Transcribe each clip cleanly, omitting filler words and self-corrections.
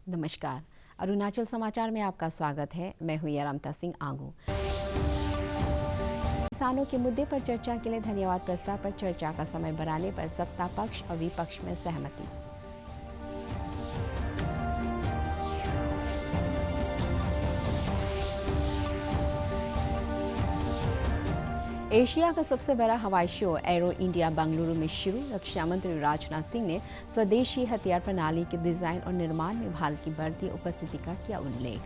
नमस्कार, अरुणाचल समाचार में आपका स्वागत है। मैं हूं यारामता सिंह आंगू। किसानों के मुद्दे पर चर्चा के लिए धन्यवाद प्रस्ताव पर चर्चा का समय बढ़ाने पर सत्ता पक्ष और विपक्ष में सहमति। एशिया का सबसे बड़ा हवाई शो एरो इंडिया बेंगलुरु में शुरू। रक्षा मंत्री राजनाथ सिंह ने स्वदेशी हथियार प्रणाली के डिजाइन और निर्माण में भारत की बढ़ती उपस्थिति का किया उल्लेख।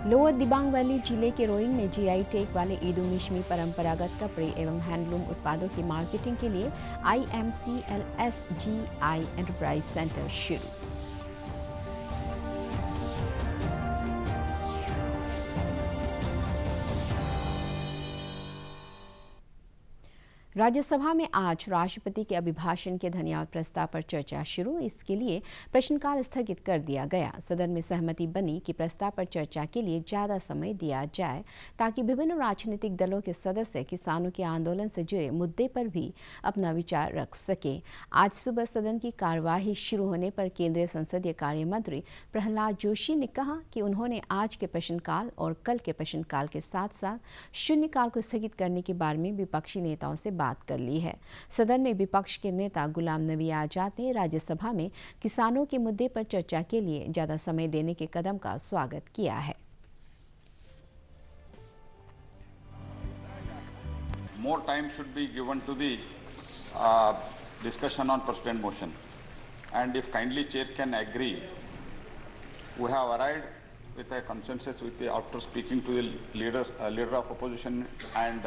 लोअर दिबांग वैली जिले के रोइंग में जीआई टैग वाले ईदुमिश में परंपरागत कपड़े एवं हैंडलूम उत्पादों की मार्केटिंग के लिए IMCLSGI एंटरप्राइज सेंटर शुरू। राज्यसभा में आज राष्ट्रपति के अभिभाषण के धन्यवाद प्रस्ताव पर चर्चा शुरू। इसके लिए प्रश्नकाल स्थगित कर दिया गया। सदन में सहमति बनी कि प्रस्ताव पर चर्चा के लिए ज़्यादा समय दिया जाए ताकि विभिन्न राजनीतिक दलों के सदस्य किसानों के आंदोलन से जुड़े मुद्दे पर भी अपना विचार रख सके। आज सुबह सदन की कार्यवाही शुरू होने पर केंद्रीय संसदीय कार्य मंत्री प्रहलाद जोशी ने कहा कि उन्होंने आज के प्रश्नकाल और कल के प्रश्नकाल के साथ साथ शून्यकाल को स्थगित करने के बारे में विपक्षी नेताओं से बात कर ली है। सदन में विपक्ष के नेता गुलाम नबी आजाद ने राज्यसभा में किसानों के मुद्दे पर चर्चा के लिए ज्यादा समय देने के कदम का स्वागत किया है। More time should be given to the discussion on precedent motion, and if kindly chair can agree, we have arrived with a consensus after speaking to the leader of opposition and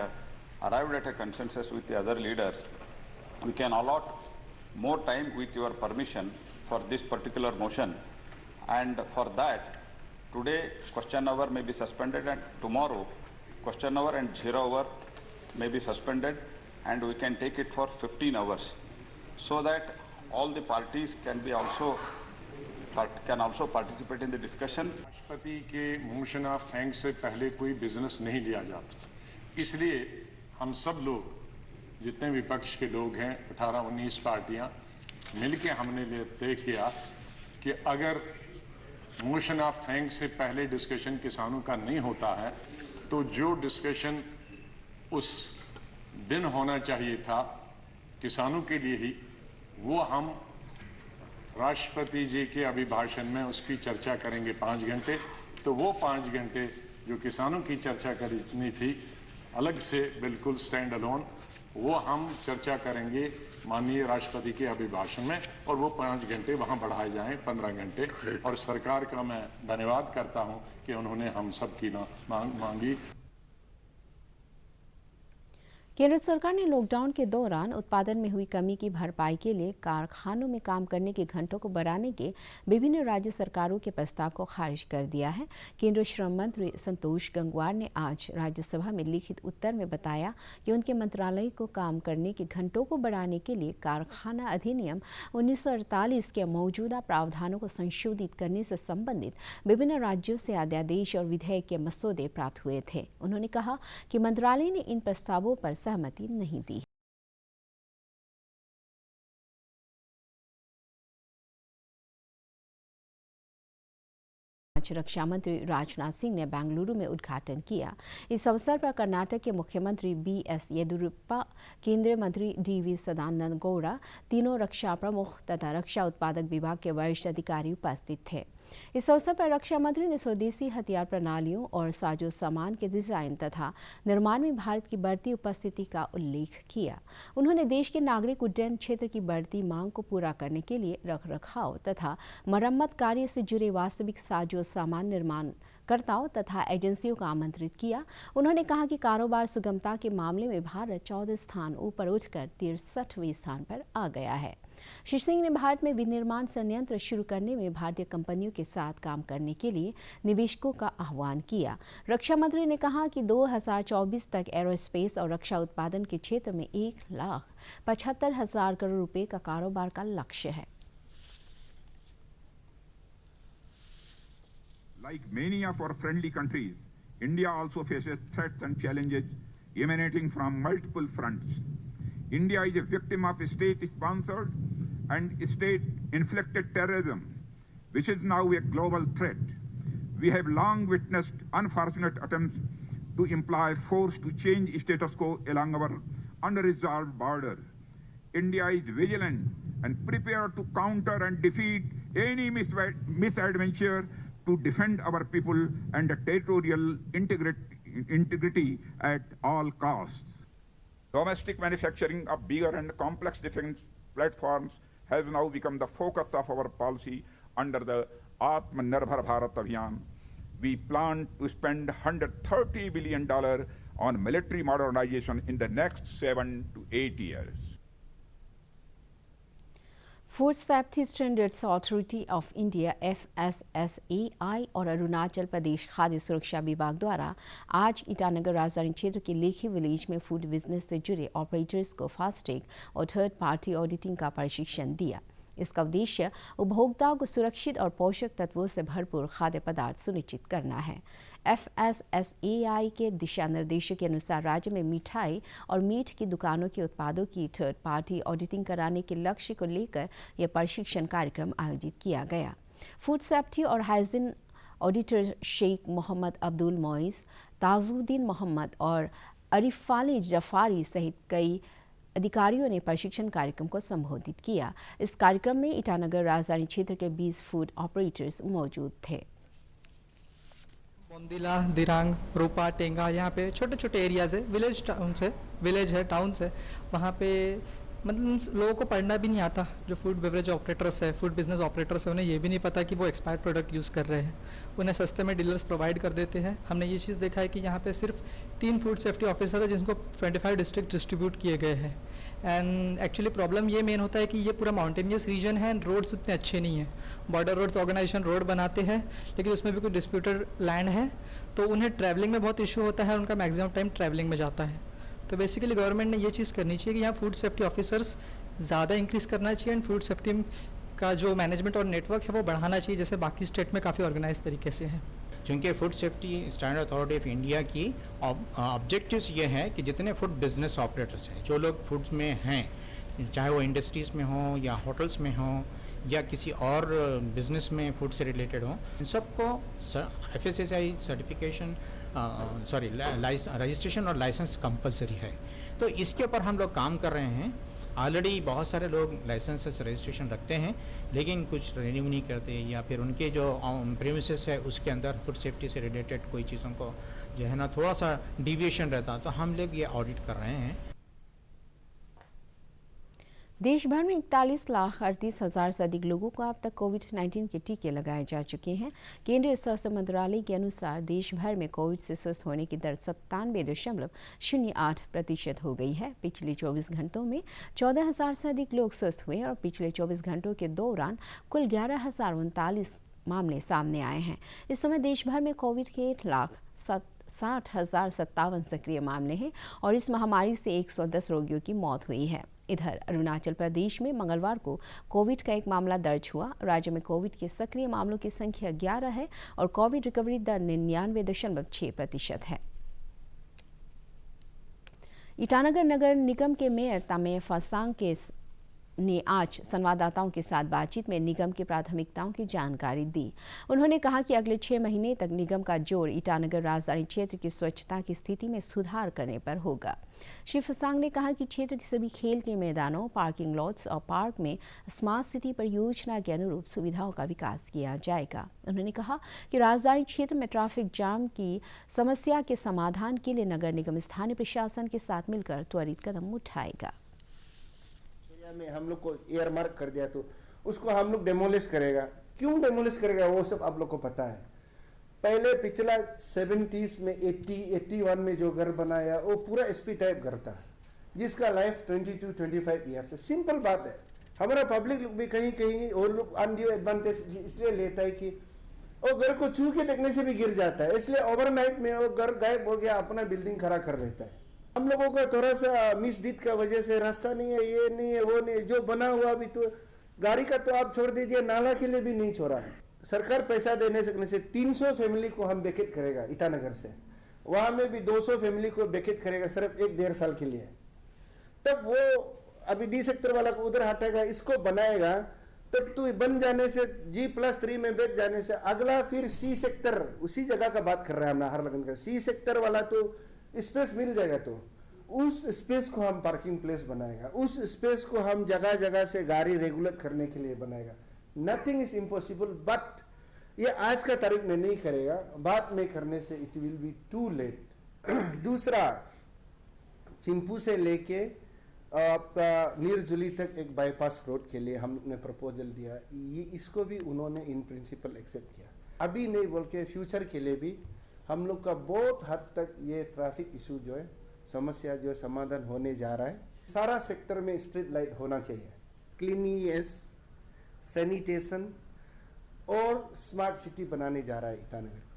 arrived at a consensus with the other leaders. We can allot more time with your permission for this particular motion, and for that today question hour may be suspended and tomorrow question hour and 0 hour may be suspended, and we can take it for 15 hours so that all the parties can also participate in the discussion. राष्ट्रपति के motion of thanks से पहले कोई business नहीं लिया जाता, इसलिए हम सब लोग जितने विपक्ष के लोग हैं 18-19 पार्टियां मिलके हमने तय किया कि अगर मोशन ऑफ थैंक्स से पहले डिस्कशन किसानों का नहीं होता है तो जो डिस्कशन उस दिन होना चाहिए था किसानों के लिए ही, वो हम राष्ट्रपति जी के अभिभाषण में उसकी चर्चा करेंगे 5 घंटे। तो वो 5 घंटे जो किसानों की चर्चा करनी थी अलग से बिल्कुल स्टैंड अलोन, वो हम चर्चा करेंगे माननीय राष्ट्रपति के अभिभाषण में, और वो 5 घंटे वहाँ बढ़ाए जाएं 15 घंटे। और सरकार का मैं धन्यवाद करता हूँ कि उन्होंने हम सब की मांग मांगी। केंद्र सरकार ने लॉकडाउन के दौरान उत्पादन में हुई कमी की भरपाई के लिए कारखानों में काम करने के घंटों को बढ़ाने के विभिन्न राज्य सरकारों के प्रस्ताव को खारिज कर दिया है। केंद्रीय श्रम मंत्री संतोष गंगवार ने आज राज्यसभा में लिखित उत्तर में बताया कि उनके मंत्रालय को काम करने के घंटों को बढ़ाने के लिए कारखाना अधिनियम 1948 के मौजूदा प्रावधानों को संशोधित करने से संबंधित विभिन्न राज्यों से अध्यादेश और विधेयक के मसौदे प्राप्त हुए थे। उन्होंने कहा कि मंत्रालय ने इन प्रस्तावों पर सहमति नहीं दी। आज रक्षा मंत्री राजनाथ सिंह ने बेंगलुरु में उद्घाटन किया। इस अवसर पर कर्नाटक के मुख्यमंत्री BS येदियुरप्पा, केंद्रीय मंत्री DV सदानंद गौड़ा, तीनों रक्षा प्रमुख तथा रक्षा उत्पादक विभाग के वरिष्ठ अधिकारी उपस्थित थे। इस अवसर पर रक्षा मंत्री ने स्वदेशी हथियार प्रणालियों और साजो सामान के डिजाइन तथा निर्माण में भारत की बढ़ती उपस्थिति का उल्लेख किया। उन्होंने देश के नागरिक उड्डयन क्षेत्र की बढ़ती मांग को पूरा करने के लिए रखरखाव तथा मरम्मत कार्य से जुड़े वास्तविक साजो सामान निर्माणकर्ताओं तथा एजेंसियों को आमंत्रित किया। उन्होंने कहा कि कारोबार सुगमता के मामले में भारत 14 स्थान ऊपर उठकर 63वें स्थान पर आ गया है। श्री सिंह ने भारत में विनिर्माण संयंत्र शुरू करने में भारतीय कंपनियों के साथ काम करने के लिए निवेशकों का आह्वान किया। रक्षा मंत्री ने कहा कि 2024 तक एरोस्पेस और रक्षा उत्पादन के क्षेत्र में 1,75,000 करोड़ रुपए का कारोबार का लक्ष्य है। Like many of our friendly countries, India also faces threats and challenges emanating from multiple fronts. India is a victim of state-sponsored and state-inflicted terrorism, which is now a global threat. We have long witnessed unfortunate attempts to employ force to change status quo along our unresolved border. India is vigilant and prepared to counter and defeat any misadventure to defend our people and territorial integrity at all costs. Domestic manufacturing of bigger and complex defense platforms has now become the focus of our policy under the Atmanirbhar Bharat Abhiyan. We plan to spend $130 billion on military modernization in the next 7 to 8 years. Food safety standards authority of India FSSAI और अरुणाचल प्रदेश खाद्य सुरक्षा विभाग द्वारा आज ईटानगर राजधानी क्षेत्र के Lekhi village में फूड बिजनेस से जुड़े ऑपरेटर्स को फास्टैग और थर्ड पार्टी ऑडिटिंग का प्रशिक्षण दिया। इसका उद्देश्य उपभोक्ताओं को सुरक्षित और पोषक तत्वों से भरपूर खाद्य पदार्थ सुनिश्चित करना है। FSSAI के दिशा निर्देशों के अनुसार राज्य में मिठाई और मीट की दुकानों के उत्पादों की थर्ड पार्टी ऑडिटिंग कराने के लक्ष्य को लेकर यह प्रशिक्षण कार्यक्रम आयोजित किया गया। फूड सेफ्टी और हाइजीन ऑडिटर शेख मोहम्मद अब्दुल मोइस, ताजुद्दीन मोहम्मद और अरिफाली जफारी सहित कई अधिकारियों ने प्रशिक्षण कार्यक्रम को संबोधित किया। इस कार्यक्रम में ईटानगर राजधानी क्षेत्र के 20 फूड ऑपरेटर्स मौजूद थे। बोंदिला, दिरांग, रूपा, टेंगा, यहाँ पे छोटे छोटे एरियाज है, विलेज है, टाउन्स है, वहाँ पे मतलब लोगों को पढ़ना भी नहीं आता। जो फूड बेवरेज ऑपरेटर्स है, फूड बिजनेस ऑपरेटर्स है, उन्हें ये भी नहीं पता कि वो एक्सपायर्ड प्रोडक्ट यूज़ कर रहे हैं। उन्हें सस्ते में डीलर्स प्रोवाइड कर देते हैं। हमने ये चीज़ देखा है कि यहाँ पे सिर्फ 3 फूड सेफ्टी ऑफिसर है जिनको 25 डिस्ट्रिक्ट डिस्ट्रीब्यूट किए गए हैं। एंड एक्चुअली प्रॉब्लम ये मेन होता है कि ये पूरा माउंटेनियस रीजन है एंड रोड्स उतने अच्छे नहीं हैं। बॉर्डर रोड्स ऑर्गेनाइजेशन रोड बनाते हैं लेकिन उसमें भी कोई डिस्प्यूटेड लैंड है तो उन्हें ट्रैवलिंग में बहुत इशू होता है, उनका मैक्सिमम टाइम ट्रैवलिंग में जाता है। तो बेसिकली गवर्नमेंट ने ये चीज़ करनी चाहिए कि यहाँ फूड सेफ्टी ऑफिसर्स ज़्यादा इंक्रीज़ करना चाहिए एंड फूड सेफ्टी का जो मैनेजमेंट और नेटवर्क है वो बढ़ाना चाहिए, जैसे बाकी स्टेट में काफ़ी ऑर्गेनाइज तरीके से है। चूँकि food safety standard authority of India की ऑब्जेक्टिव्स ये हैं कि जितने फूड बिजनेस ऑपरेटर्स हैं, जो लोग फूड्स में हैं, चाहे वो इंडस्ट्रीज़ में हों या होटल्स में हों या किसी और बिजनेस में फूड से रिलेटेड हों, इन सबको FSSAI सर्टिफिकेशन रजिस्ट्रेशन और लाइसेंस कंपलसरी है। तो इसके ऊपर हम लोग काम कर रहे हैं। ऑलरेडी बहुत सारे लोग लाइसेंसेस रजिस्ट्रेशन रखते हैं लेकिन कुछ रिन्यू नहीं करते या फिर उनके जो प्रीमिसेस है उसके अंदर फूड सेफ्टी से रिलेटेड कोई चीज़ों को जो है ना थोड़ा सा डिविएशन रहता, तो हम लोग ये ऑडिट कर रहे हैं। देश भर में 41,38,000 से अधिक लोगों को अब तक कोविड-19 के टीके लगाए जा चुके हैं। केंद्रीय स्वास्थ्य मंत्रालय के अनुसार देश भर में कोविड से स्वस्थ होने की दर 97.08% हो गई है। पिछले 24 घंटों में 14,000 से अधिक लोग स्वस्थ हुए और पिछले 24 घंटों के दौरान कुल 11,039 मामले सामने आए हैं। इस समय देश भर में कोविड के 1,60,057 सक्रिय मामले हैं और इस महामारी से 110 रोगियों की मौत हुई है। इधर अरुणाचल प्रदेश में मंगलवार को कोविड का एक मामला दर्ज हुआ। राज्य में कोविड के सक्रिय मामलों की संख्या 11 है और कोविड रिकवरी दर 99.6% है। ईटानगर नगर निगम के मेयर तामे फासांग ने आज संवाददाताओं के साथ बातचीत में निगम की प्राथमिकताओं की जानकारी दी। उन्होंने कहा कि अगले 6 महीने तक निगम का जोर ईटानगर राजधानी क्षेत्र की स्वच्छता की स्थिति में सुधार करने पर होगा। श्री फसांग ने कहा कि क्षेत्र के सभी खेल के मैदानों, पार्किंग लॉट्स और पार्क में स्मार्ट सिटी परियोजना के अनुरूप सुविधाओं का विकास किया जाएगा। उन्होंने कहा कि राजधानी क्षेत्र में ट्रैफिक जाम की समस्या के समाधान के लिए नगर निगम स्थानीय प्रशासन के साथ मिलकर त्वरित कदम उठाएगा। में हम लोग को एयर मार्क कर दिया तो उसको हम लोग डेमोलिश करेगा। क्यों डेमोलिश करेगा वो सब आप लोग को पता है। पहले पिछला 70s में 81 में जो घर बनाया वो पूरा SP टाइप घर था जिसका लाइफ 22-25 ईयर्स है। सिंपल बात है। हमारा पब्लिक लोग भी कहीं कहीं वो लोग अनड्यू एडवांटेज इसलिए लेता है कि वो घर को छू के देखने से भी गिर जाता है, इसलिए ओवरनाइट में वो घर गायब हो गया, अपना बिल्डिंग खड़ा कर लेता है। हम लोगों का थोड़ा सा मिसडीड का वजह से रास्ता नहीं है, ये नहीं है, वो नहीं है, जो बना हुआ भी तो गाड़ी का तो आप छोड़ दीजिए, नाला के लिए भी नहीं छोड़ा है। सरकार पैसा देने सकने से 300 फैमिली को हम वेकेट करेगा ईटानगर से, वहां में भी 200 फैमिली को वेकेट करेगा सिर्फ 1-1.5 साल के लिए। तब वो अभी डी सेक्टर वाला को उधर हटाएगा, इसको बनाएगा, तब तो बन जाने से G+3 में बैठ जाने से अगला फिर सी सेक्टर, उसी जगह का बात कर रहे हैं हम नाहरलगुन का, सी सेक्टर वाला तो स्पेस मिल जाएगा, तो उस स्पेस को हम पार्किंग प्लेस बनाएगा, उस स्पेस को हम जगह जगह से गाड़ी रेगुलेट करने के लिए बनाएगा। नथिंग इज इम्पॉसिबल, बट ये आज का तारीख में नहीं करेगा, बाद में करने से it will be too late. दूसरा, चिंपू से लेके आपका नीरजुली तक एक बाईपास रोड के लिए हम लोग ने प्रपोजल दिया, ये इसको भी उन्होंने इन प्रिंसिपल एक्सेप्ट किया। अभी नहीं बोल के फ्यूचर के लिए भी हम लोग का बहुत हद तक ये ट्रैफिक इशू जो है, समस्या जो समाधान होने जा रहा है। सारा सेक्टर में स्ट्रीट लाइट होना चाहिए, क्लीनिनेस, सैनिटेशन और स्मार्ट सिटी बनाने जा रहा है ईटानगर को।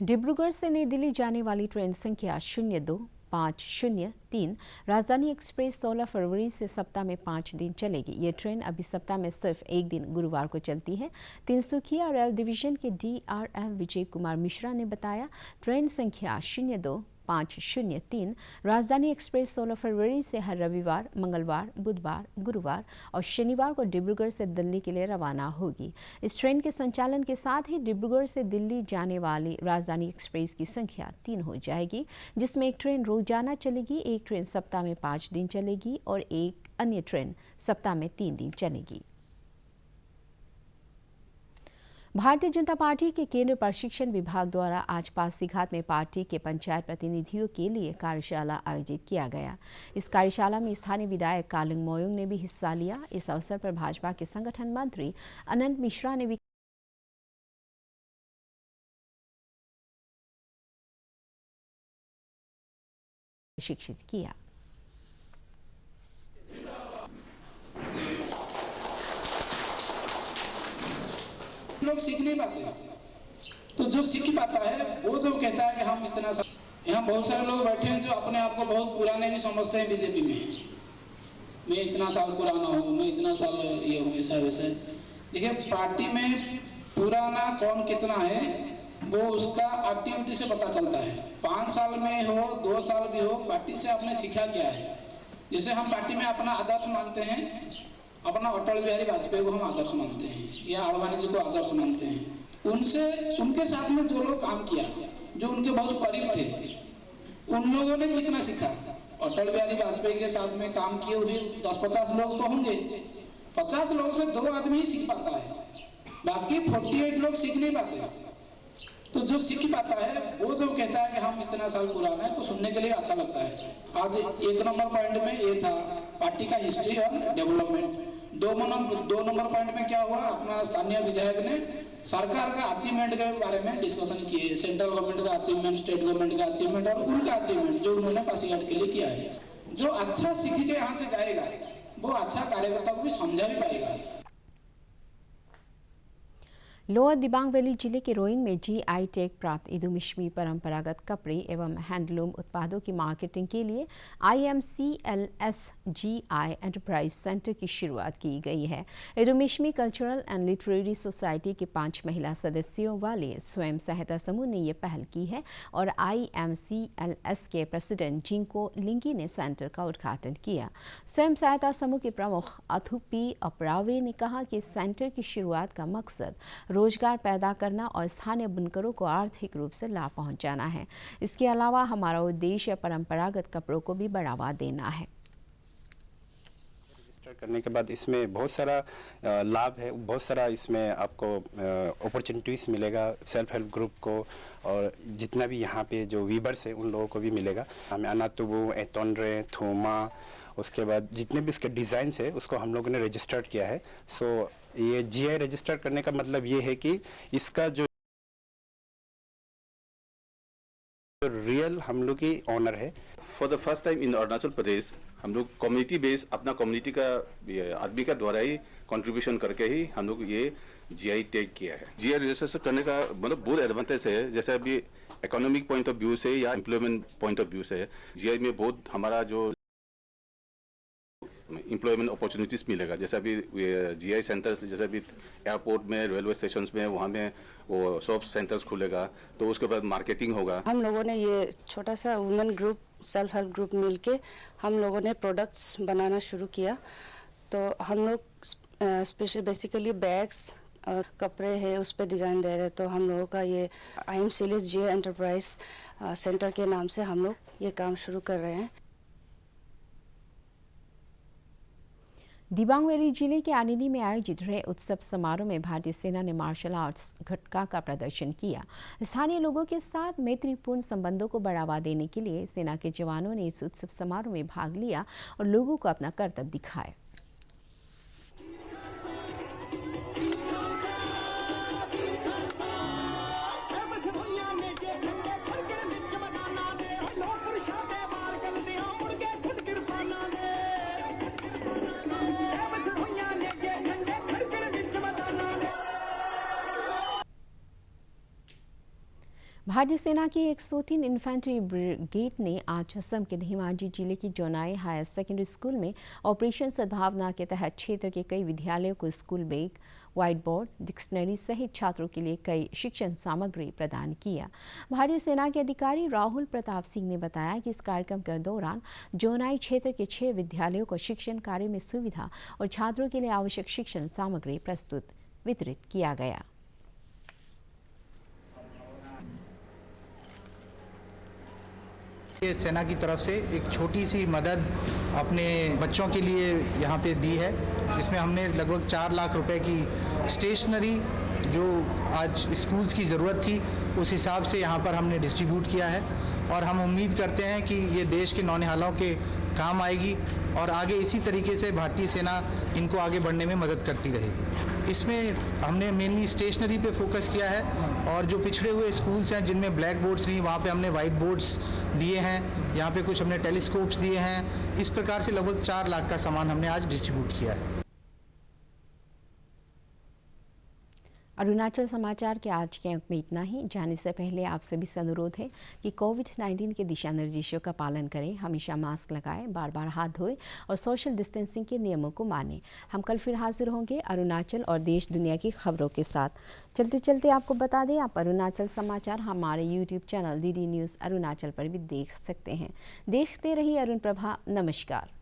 डिब्रूगढ़ से नई दिल्ली जाने वाली ट्रेन संख्या 02-503 राजधानी एक्सप्रेस 16 फरवरी से सप्ताह में 5 दिन चलेगी। ये ट्रेन अभी सप्ताह में सिर्फ एक दिन गुरुवार को चलती है। तिनसुकिया रेल डिवीजन के DRM विजय कुमार मिश्रा ने बताया, ट्रेन संख्या 02-503 राजधानी एक्सप्रेस 16 फरवरी से हर रविवार, मंगलवार, बुधवार, गुरुवार और शनिवार को डिब्रूगढ़ से दिल्ली के लिए रवाना होगी। इस ट्रेन के संचालन के साथ ही डिब्रूगढ़ से दिल्ली जाने वाली राजधानी एक्सप्रेस की संख्या 3 हो जाएगी, जिसमें एक ट्रेन रोजाना चलेगी, एक ट्रेन सप्ताह में 5 दिन चलेगी और एक अन्य ट्रेन सप्ताह में 3 दिन चलेगी। भारतीय जनता पार्टी के केंद्रीय प्रशिक्षण विभाग द्वारा आज पासीघाट में पार्टी के पंचायत प्रतिनिधियों के लिए कार्यशाला आयोजित किया गया। इस कार्यशाला में स्थानीय विधायक कालिंग मोयोंग ने भी हिस्सा लिया। इस अवसर पर भाजपा के संगठन मंत्री अनंत मिश्रा ने भी प्रशिक्षित किया। लोग सीख नहीं पाते, तो जो सीख पाता है वो जो कहता है कि हम इतना साल, यहाँ बहुत सारे लोग बैठे हैं जो अपने आप को बहुत पुराने भी समझते हैं बीजेपी में, मैं इतना साल पुराना हूँ, मैं इतना साल ये हूँ, ऐसा वैसा। देखिए, पार्टी में पुराना कौन कितना है वो उसका एक्टिविटी से पता चलता है। 5 साल में हो, 2 साल भी हो, पार्टी से आपने सीखा क्या है। जैसे हम पार्टी में अपना आदर्श मानते हैं, अपना अटल बिहारी वाजपेयी को हम आदर्श मानते हैं या आडवाणी जी को आदर्श मानते हैं। उनसे, उनके साथ में जो लोग काम किया, जो उनके बहुत करीब थे, उन लोगों ने कितना सीखा। अटल बिहारी वाजपेयी के साथ में काम किए हुए 10-50 लोग तो होंगे, 50 लोगों से 2 आदमी ही सीख पाता है, बाकी 48 लोग सीख नहीं पाते। तो जो सीख पाता है वो जो कहता है कि हम इतना साल पुराना है, तो सुनने के लिए अच्छा लगता है। आज 1 नंबर पॉइंट में ये था पार्टी का हिस्ट्री और डेवलपमेंट। 2 नंबर पॉइंट में क्या हुआ, अपना स्थानीय विधायक ने सरकार का अचीवमेंट के बारे में डिस्कशन किए, सेंट्रल गवर्नमेंट का अचीवमेंट, स्टेट गवर्नमेंट का अचीवमेंट और उनका अचीवमेंट जो उन्होंने पासीघाट के लिए किया है। जो अच्छा सीख के यहाँ से जाएगा वो अच्छा कार्यकर्ता को भी समझा भी पाएगा। लोअर दिबांग वैली जिले के रोइंग में GI टैग प्राप्त इदुमिश्मी परंपरागत कपड़े एवं हैंडलूम उत्पादों की मार्केटिंग के लिए IMCLS GI एंटरप्राइज सेंटर की शुरुआत की गई है। इदुमिश्मी कल्चरल एंड लिटरेरी सोसाइटी के 5 महिला सदस्यों वाले स्वयं सहायता समूह ने ये पहल की है और IMCLS के प्रेसिडेंट जिंको लिंगी ने सेंटर का उद्घाटन किया। स्वयं सहायता समूह के प्रमुख अथुपी अपरावे ने कहा कि सेंटर की शुरुआत का मकसद रोजगार पैदा करना और स्थानीय बुनकरों को आर्थिक रूप से लाभ पहुंचाना है। इसके अलावा हमारा उद्देश्य परंपरागत कपड़ों को भी बढ़ावा देना है। रजिस्टर करने के बाद इसमें बहुत सारा लाभ है, बहुत सारा इसमें आपको अपॉर्चुनिटीज़ मिलेगा सेल्फ हेल्प ग्रुप को, और जितना भी यहाँ पे जो वीवर्स है उन लोगों को भी मिलेगा। हमें अनातुबू, एतोनरे, थोमा, उसके बाद जितने भी इसके डिज़ाइंस है उसको हम लोगों ने रजिस्टर्ड किया है। सो ये GI रजिस्टर करने का मतलब ये है कि इसका जो रियल हम लोग की ऑनर है। For the first time in Arunachal Pradesh हम लोग कम्युनिटी बेस अपना कम्युनिटी का आदमी का द्वारा ही कंट्रीब्यूशन करके ही हम लोग ये GI टैग किया है। GI रजिस्टर करने का मतलब बहुत एडवांटेज है, जैसे अभी इकोनॉमिक पॉइंट ऑफ व्यू से या एम्प्लॉयमेंट पॉइंट ऑफ व्यू से GI में बहुत हमारा जो एम्प्लॉयमेंट अपॉर्चुनिटीज़ मिलेगा। जैसे अभी GI सेंटर्स, जैसे अभी एयरपोर्ट में, रेलवे स्टेशन में, वहाँ में वो शॉप सेंटर्स खुलेगा, तो उसके बाद मार्केटिंग होगा। हम लोगों ने ये छोटा सा women group, self help group मिलके हम लोगों ने प्रोडक्ट्स बनाना शुरू किया। तो हम लोग बेसिकली बैग्स और कपड़े हैं उस पर डिज़ाइन दे रहे। तो हम लोगों का ये IM Sealis Geo enterprise centre के नाम से हम लोग ये काम शुरू कर रहे हैं। दिबांग वैली जिले के आनिनी में आयोजित रहे उत्सव समारोह में भारतीय सेना ने मार्शल आर्ट्स घटका का प्रदर्शन किया। स्थानीय लोगों के साथ मैत्रीपूर्ण संबंधों को बढ़ावा देने के लिए सेना के जवानों ने इस उत्सव समारोह में भाग लिया और लोगों को अपना कर्तव्य दिखाया। भारतीय सेना की 103 इन्फेंट्री ब्रिगेड ने आज असम के धेमाजी जिले की जोनाई हायर सेकेंडरी स्कूल में ऑपरेशन सद्भावना के तहत क्षेत्र के कई विद्यालयों को school bag, white board, dictionary सहित छात्रों के लिए कई शिक्षण सामग्री प्रदान किया। भारतीय सेना के अधिकारी राहुल प्रताप सिंह ने बताया कि इस कार्यक्रम के दौरान जोनाई क्षेत्र के 6 विद्यालयों को शिक्षण कार्य में सुविधा और छात्रों के लिए आवश्यक शिक्षण सामग्री वितरित किया गया। सेना की तरफ से एक छोटी सी मदद अपने बच्चों के लिए यहाँ पे दी है, जिसमें हमने लगभग 4 लाख रुपए की स्टेशनरी जो आज स्कूल्स की ज़रूरत थी उस हिसाब से यहाँ पर हमने डिस्ट्रीब्यूट किया है। और हम उम्मीद करते हैं कि ये देश के नौनिहालों के काम आएगी और आगे इसी तरीके से भारतीय सेना इनको आगे बढ़ने में मदद करती रहेगी। इसमें हमने मेनली स्टेशनरी पे फोकस किया है और जो पिछड़े हुए स्कूल्स हैं जिनमें ब्लैक बोर्ड्स नहीं, वहाँ पे हमने वाइट बोर्ड्स दिए हैं। यहाँ पे कुछ हमने टेलीस्कोप्स दिए हैं। इस प्रकार से लगभग 4 लाख का सामान हमने आज डिस्ट्रीब्यूट किया है। अरुणाचल समाचार के आज के अंक में इतना ही। जाने से पहले आप सभी से अनुरोध है कि कोविड-19 के दिशा निर्देशों का पालन करें, हमेशा मास्क लगाएं, बार बार हाथ धोएं और सोशल डिस्टेंसिंग के नियमों को मानें। हम कल फिर हाजिर होंगे अरुणाचल और देश दुनिया की खबरों के साथ। चलते चलते आपको बता दें, आप अरुणाचल समाचार हमारे YouTube channel DD news Arunachal पर भी देख सकते हैं। देखते रहिए अरुण प्रभा। नमस्कार।